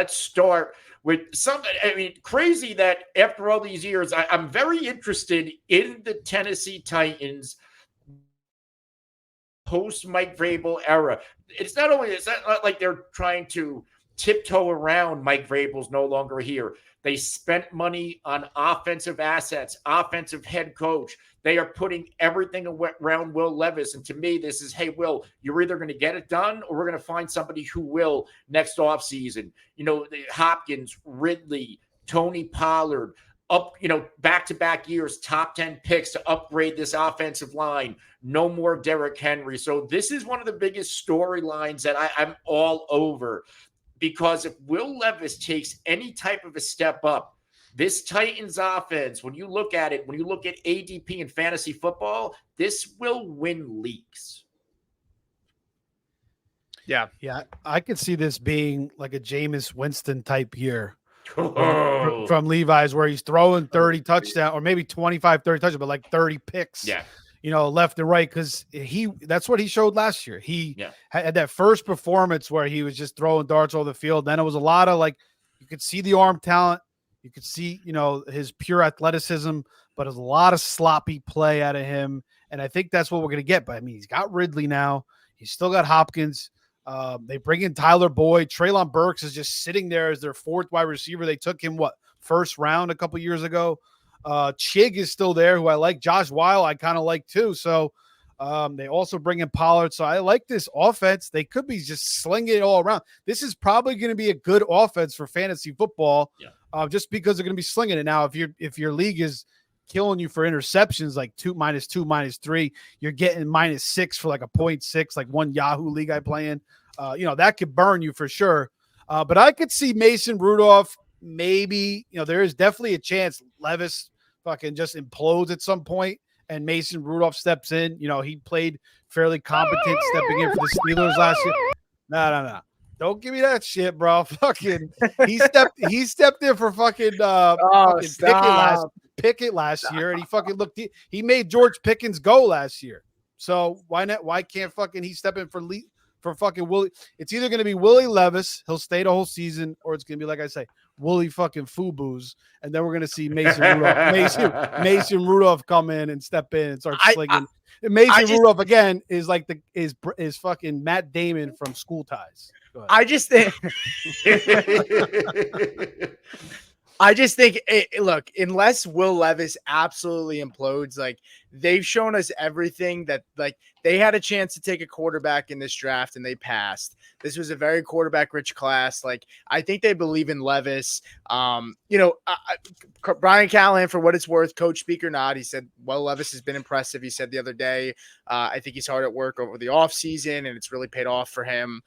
let's start with something. I mean, crazy that after all these years, I'm very interested in the Tennessee Titans post Mike Vrabel era. It's not like they're trying to tiptoe around Mike Vrabel's no longer here. They spent money on offensive assets, offensive head coach. They are putting everything around Will Levis. And to me, this is, hey, Will, you're either going to get it done or we're going to find somebody who will next offseason. Hopkins, Ridley, Tony Pollard, back-to-back years, top 10 picks to upgrade this offensive line. No more Derrick Henry. So this is one of the biggest storylines that I'm all over, because if Will Levis takes any type of a step up, this Titans offense, when you look at it, when you look at ADP and fantasy football, this will win leagues. Yeah. I could see this being like a Jameis Winston type year from Levi's, where he's throwing 30 touchdowns, or maybe 25, 30 touchdowns, but like 30 picks. Yeah. Left and right, because that's what he showed last year. He had that first performance where he was just throwing darts over the field. Then it was a lot of, like, you could see the arm talent. You could see, his pure athleticism, but there's a lot of sloppy play out of him. And I think that's what we're going to get. But I mean, he's got Ridley now. He's still got Hopkins. They bring in Tyler Boyd. Treylon Burks is just sitting there as their fourth wide receiver. They took him, first round a couple years ago. Chig is still there, who I like. Josh Weil I kind of like too. So they also bring in Pollard. So I like this offense. They could be just slinging it all around. This is probably going to be a good offense for fantasy football, just because they're going to be slinging it. Now, if your league is killing you for interceptions, like -2, -3, you're getting -6 for like a 0.6, like one Yahoo league I play in. That could burn you for sure. But I could see Mason Rudolph. Maybe, there is definitely a chance Levis fucking just implodes at some point and Mason Rudolph steps in. He played fairly competent stepping in for the Steelers last year. No. Don't give me that shit, bro. Fucking he stepped in for fucking Pickett last year, and he fucking he made George Pickens go last year. So why not? Why can't fucking he step in for fucking Willie? It's either going to be Willie Levis, he'll stay the whole season, or it's going to be, like I say, Willie fucking Fubu's, and then we're going to see Mason Rudolph, Rudolph come in and step in and start slinging. Rudolph again is like is fucking Matt Damon from School Ties. I just think look, unless Will Levis absolutely implodes, like, they've shown us everything that, like, they had a chance to take a quarterback in this draft and they passed. This was a very quarterback rich class. Like, I think they believe in Levis. Brian Callahan, for what it's worth, coach speak or not, he said, well, Levis has been impressive. He said the other day, I think he's hard at work over the offseason and it's really paid off for him.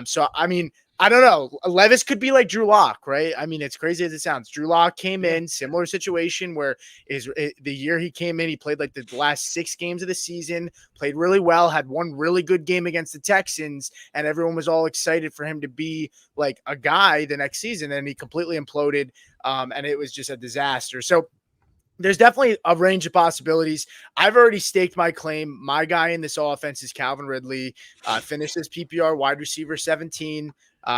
So, I mean, I don't know. Levis could be like Drew Lock, right? I mean, it's crazy as it sounds. Drew Lock came in, similar situation where the year he came in, he played like the last 6 games of the season, played really well, had one really good game against the Texans, and everyone was all excited for him to be like a guy the next season, and he completely imploded, and it was just a disaster. So there's definitely a range of possibilities. I've already staked my claim. My guy in this offense is Calvin Ridley, finished as PPR wide receiver 17.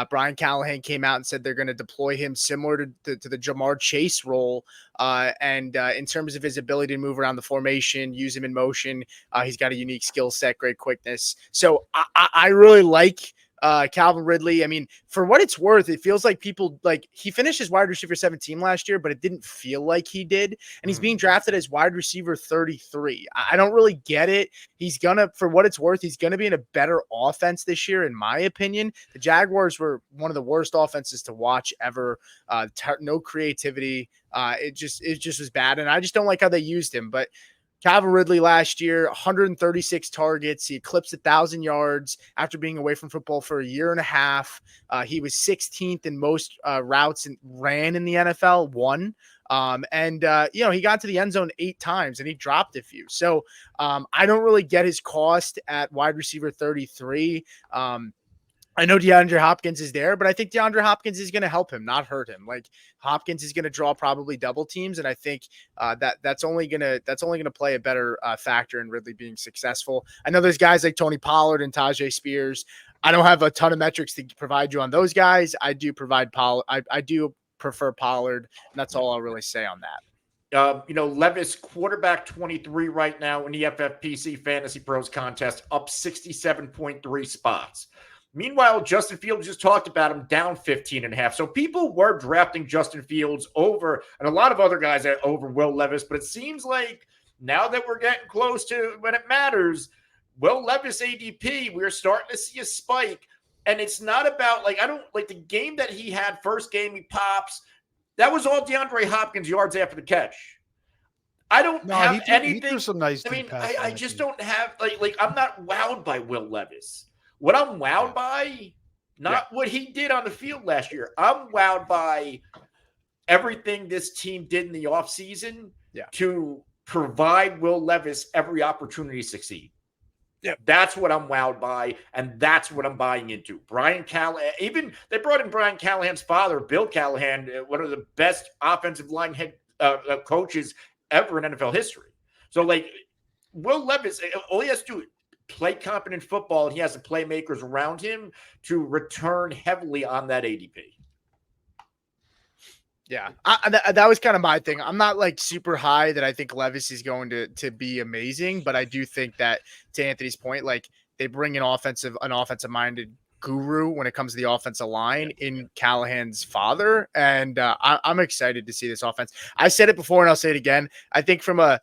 Brian Callahan came out and said they're going to deploy him similar to the Jamar Chase role. And in terms of his ability to move around the formation, use him in motion, he's got a unique skill set, great quickness. So I really like Calvin Ridley. I mean, for what it's worth, it feels like people, like, he finished as wide receiver 17 last year, but it didn't feel like he did. And he's being drafted as wide receiver 33. I don't really get it. He's gonna, for what it's worth, he's gonna be in a better offense this year, in my opinion. The Jaguars were one of the worst offenses to watch ever. No creativity. It just was bad. And I just don't like how they used him. But Calvin Ridley last year, 136 targets. He eclipsed 1,000 yards after being away from football for a year and a half. He was 16th in most routes and ran in the NFL, one. He got to the end zone 8 times and he dropped a few. So I don't really get his cost at wide receiver 33. I know DeAndre Hopkins is there, but I think DeAndre Hopkins is going to help him, not hurt him. Like, Hopkins is going to draw probably double teams, and I think that's only going to play a better factor in Ridley being successful. I know there's guys like Tony Pollard and Tajay Spears. I don't have a ton of metrics to provide you on those guys. I do provide I do prefer Pollard, and that's all I'll really say on that. Levis, quarterback 23 right now in the FFPC Fantasy Pros contest, up 67.3 spots. Meanwhile, Justin Fields just talked about him down 15.5. So people were drafting Justin Fields over, and a lot of other guys over Will Levis, but it seems like now that we're getting close to when it matters, Will Levis ADP, we're starting to see a spike. And it's not about I don't like the game that he had, first game he pops. That was all DeAndre Hopkins yards after the catch. I don't have anything. He threw some nice I just don't have I'm not wowed by Will Levis. What I'm wowed by, not what he did on the field last year. I'm wowed by everything this team did in the offseason to provide Will Levis every opportunity to succeed. Yeah, that's what I'm wowed by, and that's what I'm buying into. Brian Callahan, even they brought in Brian Callahan's father, Bill Callahan, one of the best offensive line head coaches ever in NFL history. So, Will Levis, all he has to do is play competent football, and he has the playmakers around him to return heavily on that ADP. Yeah, that was kind of my thing. I'm not super high that I think Levis is going to be amazing, but I do think that, to Anthony's point, they bring an offensive minded guru when it comes to the offensive line in Callahan's father, and I'm excited to see this offense. I said it before and I'll say it again. I think from a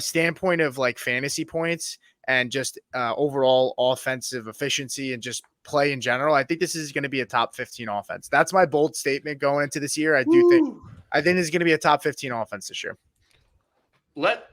standpoint of fantasy points and just overall offensive efficiency and just play in general, I think this is going to be a top 15 offense. That's my bold statement going into this year. I think this is going to be a top 15 offense this year. Let